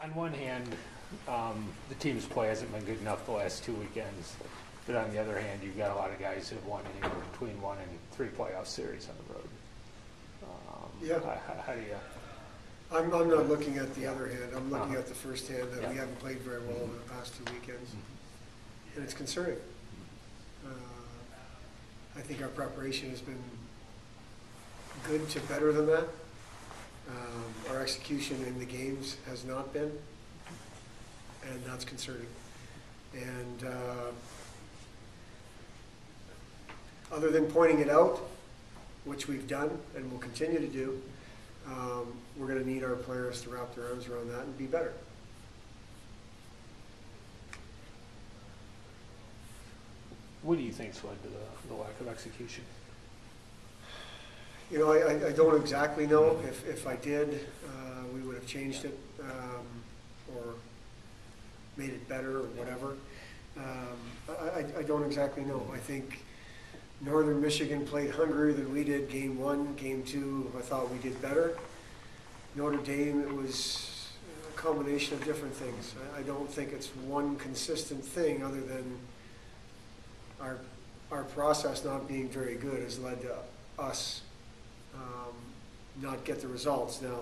On one hand, the team's play hasn't been good enough the last 2 weekends. But on the other hand, you've got a lot of guys who have won anywhere between 1 and 3 playoff series on the road. How do you? I'm not looking at the other hand. I'm looking at the first hand that we haven't played very well over the past 2 weekends. And it's concerning. I think our preparation has been good to better than that. Our execution in the games has not been, and that's concerning. And other than pointing it out, which we've done and will continue to do, we're going to need our players to wrap their arms around that and be better. What do you think's led to the lack of execution? You know, I don't exactly know. If I did, we would have changed it or made it better or whatever. I don't exactly know. I think Northern Michigan played hungrier than we did game 1. Game 2, I thought we did better. Notre Dame, it was a combination of different things. I don't think it's one consistent thing other than our process not being very good has led to us not get the results. Now,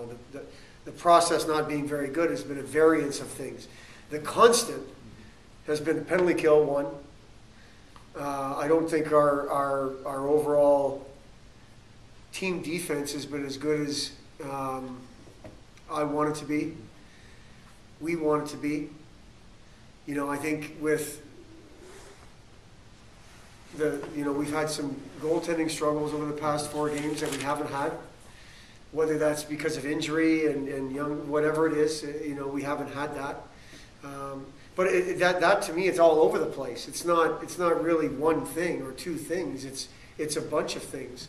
the process not being very good has been a variance of things. The constant has been the penalty kill one. I don't think our overall team defense has been as good as I want it to be. We want it to be. You know, I think with we've had some goaltending struggles over the past 4 games that we haven't had. Whether that's because of injury and young, whatever it is, we haven't had that. But that to me, it's all over the place. It's not really one thing or 2 things. It's a bunch of things.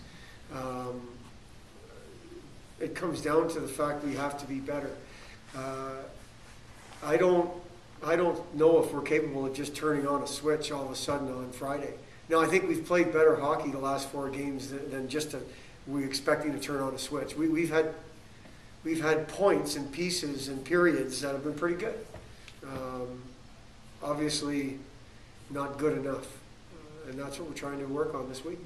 It comes down to the fact we have to be better. I don't know if we're capable of just turning on a switch all of a sudden on Friday. Now, I think we've played better hockey the last 4 games than just we're expecting to turn on a switch. We've had points and pieces and periods that have been pretty good. Obviously, not good enough, and that's what we're trying to work on this week.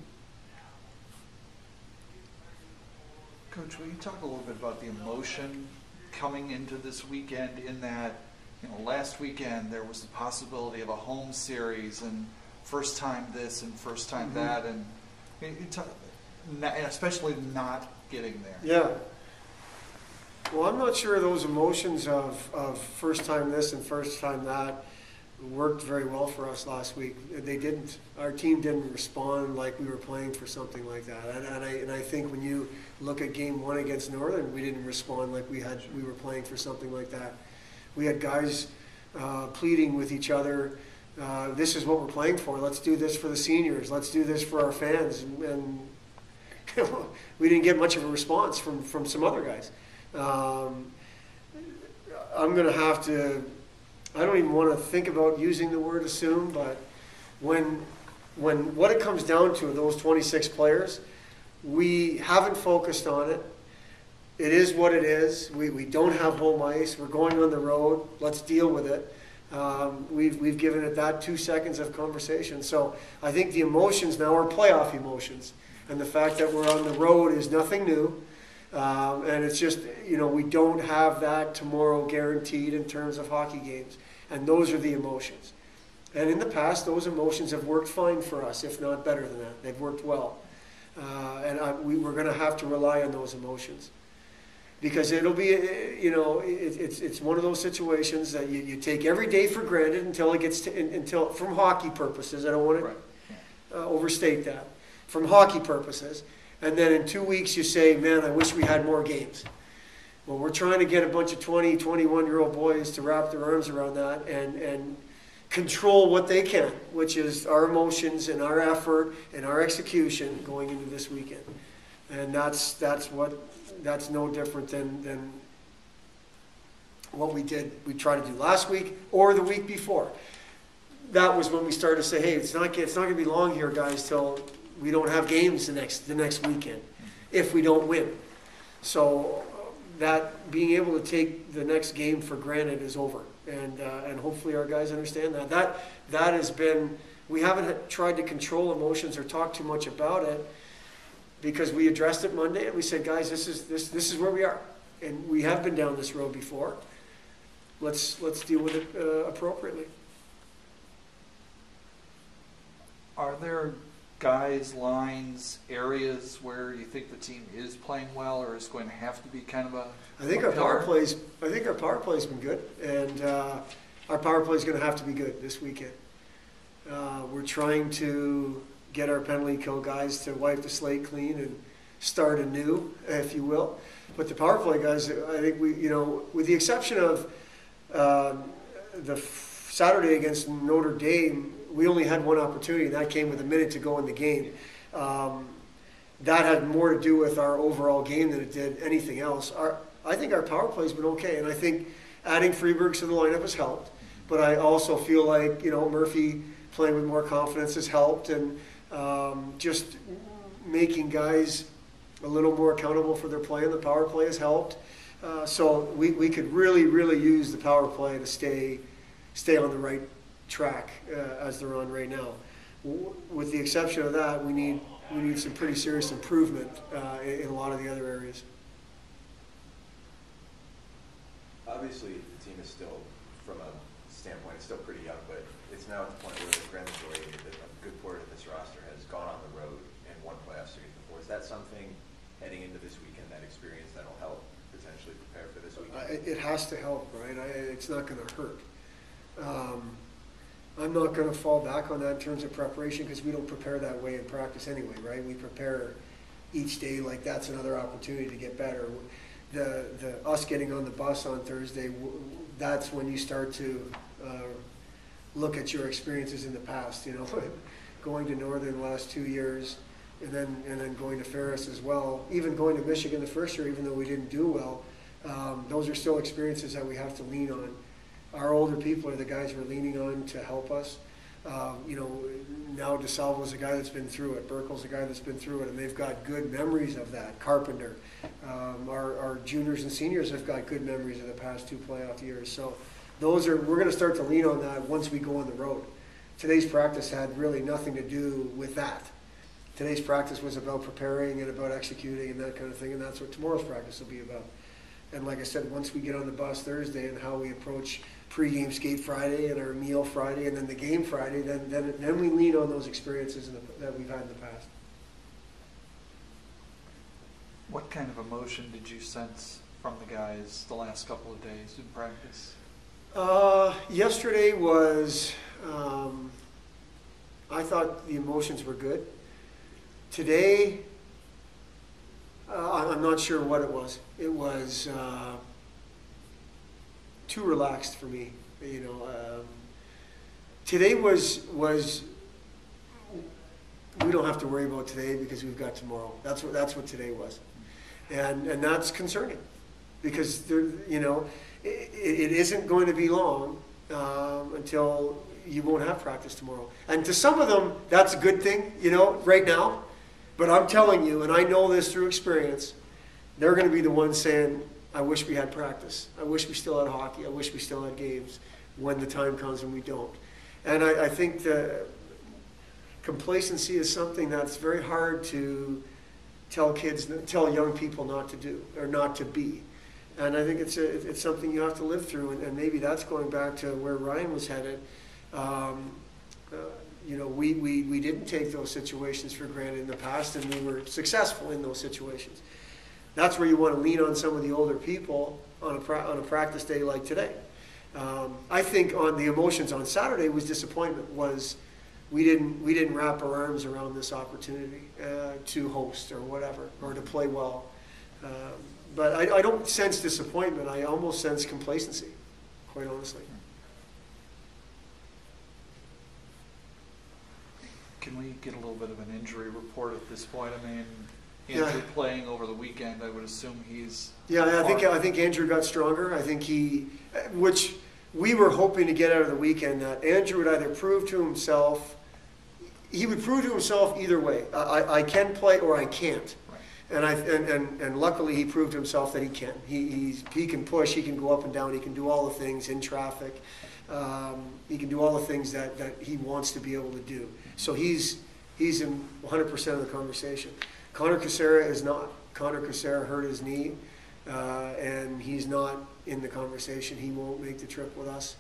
Coach, will you talk a little bit about the emotion coming into this weekend? In that, last weekend there was the possibility of a home series and first time this and first time that, and especially not getting there. Yeah. Well, I'm not sure those emotions of first time this and first time that worked very well for us last week. They didn't. Our team didn't respond like we were playing for something like that. And I think when you look at game 1 against Northern, we didn't respond like we were playing for something like that. We had guys pleading with each other. This is what we're playing for. Let's do this for the seniors. Let's do this for our fans. And we didn't get much of a response from some other guys. I'm going to have to, I don't even want to think about using the word assume, but when what it comes down to, those 26 players, we haven't focused on it. It is what it is. We don't have home ice. We're going on the road. Let's deal with it. We've given it that 2 seconds of conversation. So I think the emotions now are playoff emotions. And the fact that we're on the road is nothing new. And it's just, we don't have that tomorrow guaranteed in terms of hockey games. And those are the emotions. And in the past, those emotions have worked fine for us, if not better than that. They've worked well. We're going to have to rely on those emotions. Because it'll be, it's one of those situations that you take every day for granted until it gets to, from hockey purposes. I don't want to overstate that. From hockey purposes. And then in 2 weeks you say, man, I wish we had more games. Well, we're trying to get a bunch of 20, 21-year-old boys to wrap their arms around that and control what they can, which is our emotions and our effort and our execution going into this weekend. And that's no different than what we tried to do last week or the week before. That was when we started to say, hey, it's not going to be long here, guys, till we don't have games the next weekend if we don't win. So that being able to take the next game for granted is over, and hopefully our guys understand that. That has been, we haven't tried to control emotions or talk too much about it, because we addressed it Monday and we said, guys, this is where we are, and we have been down this road before. Let's deal with it appropriately. Are there guys, lines, areas where you think the team is playing well, or is going to have to be kind of a? I think our power play's been good, and our power play is going to have to be good this weekend. We're trying to get our penalty kill guys to wipe the slate clean and start anew, if you will. But the power play guys, I think we, with the exception of the Saturday against Notre Dame, we only had one opportunity, and that came with a minute to go in the game. That had more to do with our overall game than it did anything else. I think our power play's been okay, and I think adding Freeberg to the lineup has helped. But I also feel like Murphy playing with more confidence has helped, and just making guys a little more accountable for their play in the power play has helped. So we could really, really use the power play to stay on the right track as they're on right now. With the exception of that, we need some pretty serious improvement in a lot of the other areas. Obviously, the team is still, from a standpoint, it's still pretty young, but it's now at the point where the grand majority, a good portion of this roster has gone on the road and won playoff series before. Is that something heading into this weekend, that experience, that'll help potentially prepare for this weekend? It has to help, right? It's not going to hurt. I'm not going to fall back on that in terms of preparation, because we don't prepare that way in practice anyway, right? We prepare each day like that's another opportunity to get better. Us getting on the bus on Thursday, that's when you start to look at your experiences in the past. Going to Northern the last 2 years, and then going to Ferris as well. Even going to Michigan the first year, even though we didn't do well, those are still experiences that we have to lean on. Our older people are the guys we're leaning on to help us. Now DeSalvo's a guy that's been through it. Burkle's a guy that's been through it, and they've got good memories of that. Carpenter. Our juniors and seniors have got good memories of the past 2 playoff years. So we're going to start to lean on that once we go on the road. Today's practice had really nothing to do with that. Today's practice was about preparing and about executing and that kind of thing, and that's what tomorrow's practice will be about. And like I said, once we get on the bus Thursday and how we approach pregame skate Friday and our meal Friday and then the game Friday, then we lean on those experiences that we've had in the past. What kind of emotion did you sense from the guys the last couple of days in practice? Yesterday was, I thought the emotions were good. Today, I'm not sure what it was. It was too relaxed for me. Today was we don't have to worry about today because we've got tomorrow. That's what today was, and that's concerning, because it isn't going to be long until you won't have practice tomorrow. And to some of them, that's a good thing, right now. But I'm telling you, and I know this through experience, they're going to be the ones saying, I wish we had practice. I wish we still had hockey. I wish we still had games when the time comes and we don't. And I think the complacency is something that's very hard to tell young people not to do or not to be. And I think it's something you have to live through. And maybe that's going back to where Ryan was headed. We didn't take those situations for granted in the past, and we were successful in those situations. That's where you want to lean on some of the older people on a practice day like today. I think on the emotions on Saturday was disappointment. We didn't wrap our arms around this opportunity to host or whatever, or to play well. But I don't sense disappointment. I almost sense complacency, quite honestly. Can we get a little bit of an injury report at this point? I mean, Andrew playing over the weekend, I would assume he's... Yeah, I think Andrew got stronger. I think which we were hoping to get out of the weekend, that Andrew would either prove to himself, he would prove to himself either way. I can play or I can't. Right. And luckily he proved himself that he can. He can push, he can go up and down, he can do all the things in traffic. He can do all the things that he wants to be able to do. So he's in 100% of the conversation. Connor Casera is not. Connor Casera hurt his knee, and he's not in the conversation. He won't make the trip with us.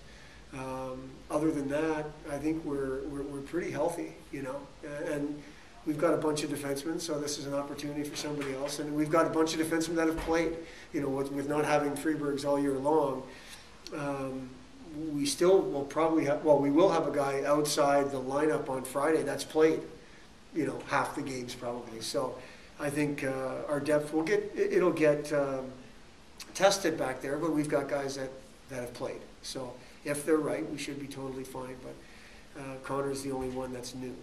Other than that, I think we're pretty healthy, you know. And we've got a bunch of defensemen, so this is an opportunity for somebody else. And we've got a bunch of defensemen that have played, you know, with not having Freebergs all year long. We still will probably have, well, we will have a guy outside the lineup on Friday that's played, you know, half the games probably. So I think our depth it'll get tested back there, but we've got guys that have played. So if they're right, we should be totally fine. But Connor's the only one that's new.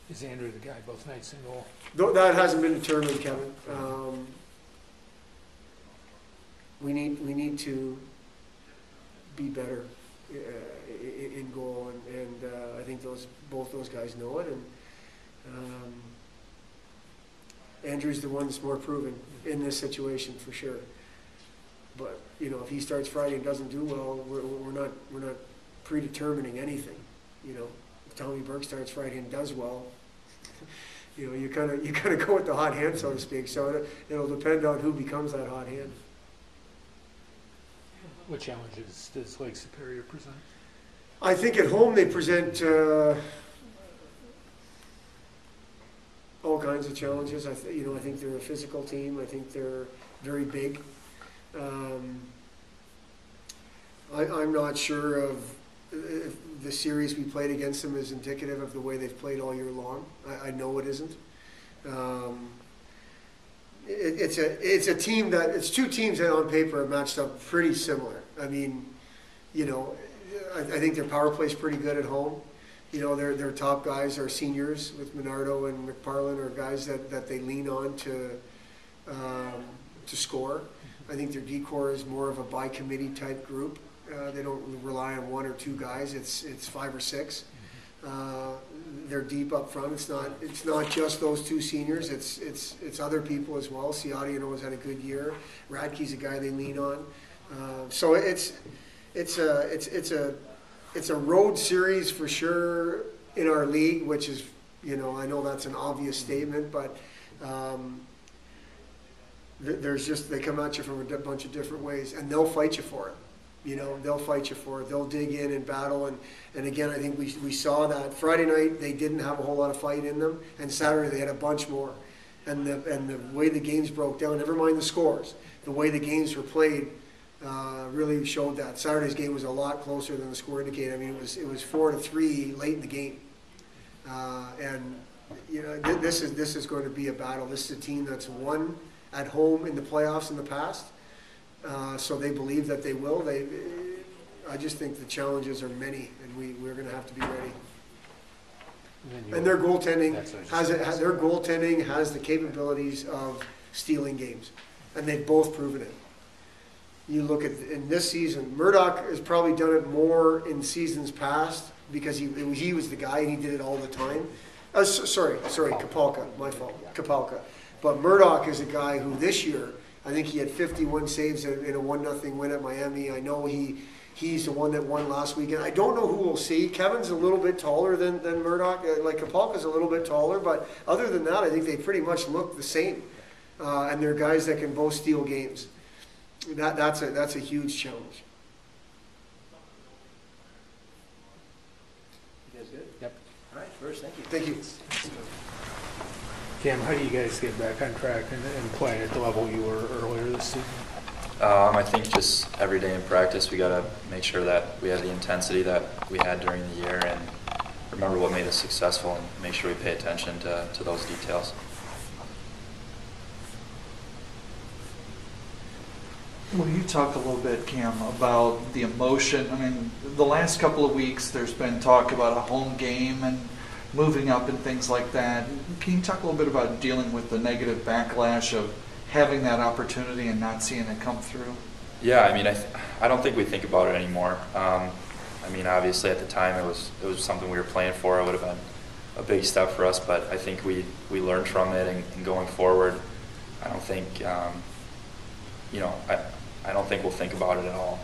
Is Andrew the guy both nights in goal? That hasn't been determined, Kevin. We need to be better in goal, and I think both those guys know it. And Andrew's the one that's more proven in this situation for sure. But you know, if he starts Friday and doesn't do well, we're not predetermining anything. You know, if Tommy Burke starts Friday and does well, you know, you kind of go with the hot hand, so to speak. So it'll depend on who becomes that hot hand. What challenges does Lake Superior present? I think at home they present all kinds of challenges. I think they're a physical team. I think they're very big. I'm not sure if the series we played against them is indicative of the way they've played all year long. I know it isn't. It's a team it's two teams that on paper are matched up pretty similar. I mean, you know, I think their power play is pretty good at home. You know, their top guys are seniors with Minardo and McParland, are guys that they lean on to score. I think their decor is more of a by committee type group. They don't rely on one or two guys. It's 5 or 6. They're deep up front. It's not just those two seniors. It's other people as well. Ciadiano has had a good year. Radke's a guy they lean on. So it's a road series for sure in our league, which is, you know, I know that's an obvious statement, but they come at you from a bunch of different ways, and they'll fight you for it. You know, they'll fight you for it. They'll dig in and battle. And again, I think we saw that. Friday night, they didn't have a whole lot of fight in them. And Saturday, they had a bunch more. And the way the games broke down, never mind the scores, the way the games were played really showed that. Saturday's game was a lot closer than the score indicated. I mean, it was 4-3 late in the game. And, you know, this is going to be a battle. This is a team that's won at home in the playoffs in the past. So they believe that they will. I just think the challenges are many, and we're going to have to be ready. And their goaltending has the capabilities of stealing games, and they've both proven it. You look at in this season, Murdoch has probably done it more in seasons past because he was the guy and he did it all the time. Sorry, Kapalka, my fault, Kapalka. But Murdoch is a guy who this year, I think he had 51 saves in a 1-0 win at Miami. I know he's the one that won last weekend. I don't know who we'll see. Kevin's a little bit taller than Murdoch. Like Kapalka's a little bit taller, but other than that, I think they pretty much look the same. And they're guys that can both steal games. That's a huge challenge. You guys good? Yep. All right, first, thank you. Thank you. Cam, how do you guys get back on track and playing at the level you were earlier this season? I think just every day in practice, we got to make sure that we have the intensity that we had during the year and remember what made us successful and make sure we pay attention to those details. Will you talk a little bit, Cam, about the emotion? I mean, the last couple of weeks, there's been talk about a home game and moving up and things like that. Can you talk a little bit about dealing with the negative backlash of having that opportunity and not seeing it come through? Yeah, I mean, I don't think we think about it anymore. I mean, obviously at the time it was something we were playing for. It would have been a big step for us, but I think we learned from it, and going forward, I don't think, you know, I don't think we'll think about it at all.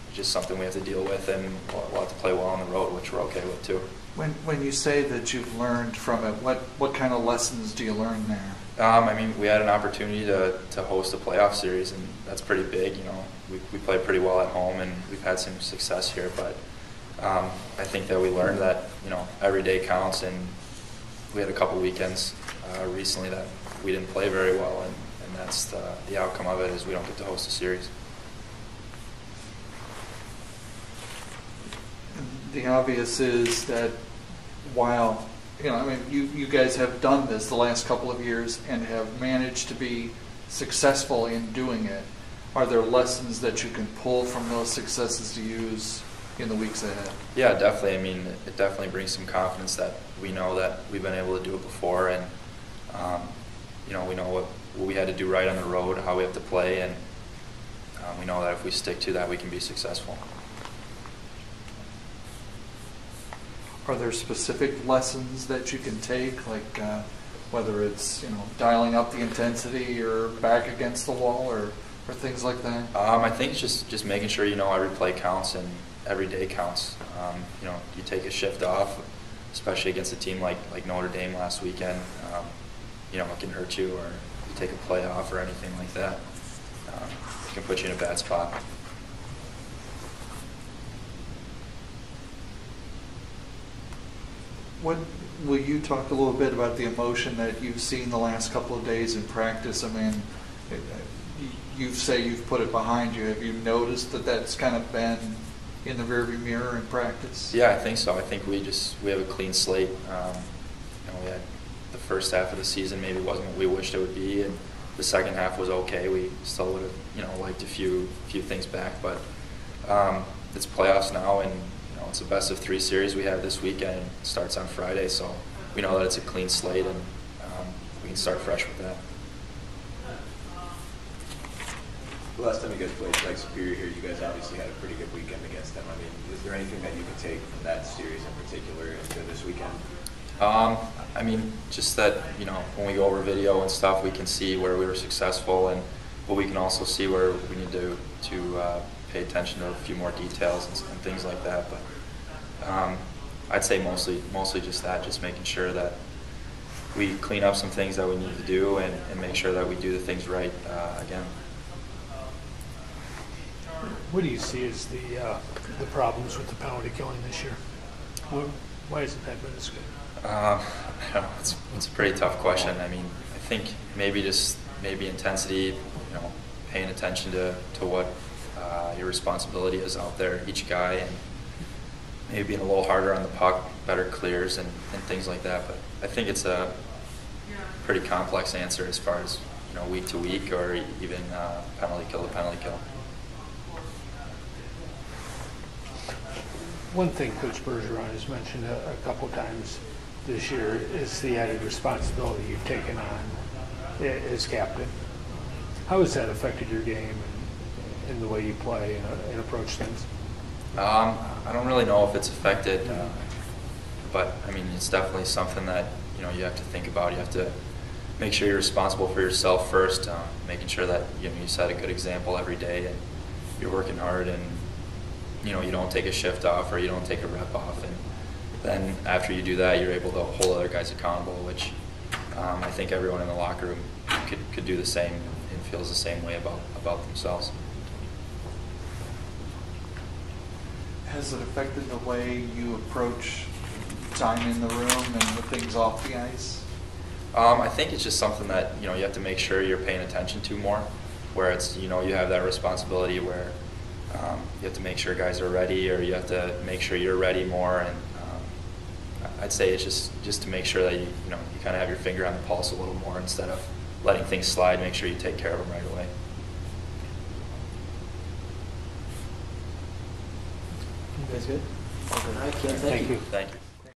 It's just something we have to deal with, and we'll have to play well on the road, which we're okay with too. When you say that you've learned from it, what kind of lessons do you learn there? I mean, we had an opportunity to host a playoff series, and that's pretty big. You know, we played pretty well at home, and we've had some success here. But I think that we learned that, you know, every day counts, and we had a couple weekends recently that we didn't play very well, and that's the outcome of it, is we don't get to host a series. The obvious is that while, you know, I mean, you guys have done this the last couple of years and have managed to be successful in doing it, are there lessons that you can pull from those successes to use in the weeks ahead? Yeah, definitely. I mean, it definitely brings some confidence that we know that we've been able to do it before, and you know, we know what we had to do right on the road, how we have to play, and we know that if we stick to that, we can be successful. Are there specific lessons that you can take, like whether it's, you know, dialing up the intensity or back against the wall, or things like that? I think it's just making sure you know every play counts and every day counts. You know, you take a shift off, especially against a team like Notre Dame last weekend. You know, it can hurt you, or you take a play off or anything like that. It can put you in a bad spot. Will you talk a little bit about the emotion that you've seen the last couple of days in practice? I mean, you say you've put it behind you. Have you noticed that that's kind of been in the rearview mirror in practice? Yeah, I think so. I think we have a clean slate. You know, we had the first half of the season maybe wasn't what we wished it would be, and the second half was okay. We still would have, you know, liked a few things back, but it's playoffs now, and it's a best of 3 series we have this weekend. It starts on Friday, so we know that it's a clean slate, and we can start fresh with that. The last time you guys played Lake Superior here, you guys obviously had a pretty good weekend against them. I mean, is there anything that you can take from that series in particular into this weekend? I mean, just that, you know, when we go over video and stuff, we can see where we were successful, but we can also see where we need to pay attention to a few more details and things like that. But I'd say mostly just that, just making sure that we clean up some things that we need to do, and make sure that we do the things right again. What do you see as the problems with the penalty killing this year? Why hasn't that been as good? I don't know. It's a pretty tough question. I mean, I think maybe intensity, you know, paying attention to what your responsibility is out there, each guy, and maybe being a little harder on the puck, better clears, and things like that. But I think it's a pretty complex answer as far as, you know, week to week, or even penalty kill to penalty kill. One thing Coach Bergeron has mentioned a couple times this year is the added responsibility you've taken on as captain. How has that affected your game and the way you play and approach things? I don't really know if it's affected, but I mean, it's definitely something that, you know, you have to think about. You have to make sure you're responsible for yourself first, making sure that, you know, you set a good example every day, and you're working hard, and, you know, you don't take a shift off or you don't take a rep off, and then after you do that, you're able to hold other guys accountable, which I think everyone in the locker room could do the same and feels the same way about themselves. Has it affected the way you approach time in the room and the things off the ice? I think it's just something that, you know, you have to make sure you're paying attention to more, where it's, you know, you have that responsibility where you have to make sure guys are ready, or you have to make sure you're ready more, and I'd say it's just to make sure that you kind of have your finger on the pulse a little more, instead of letting things slide. Make sure you take care of them right away. You guys good? All right, Cam, thank you. Thank you.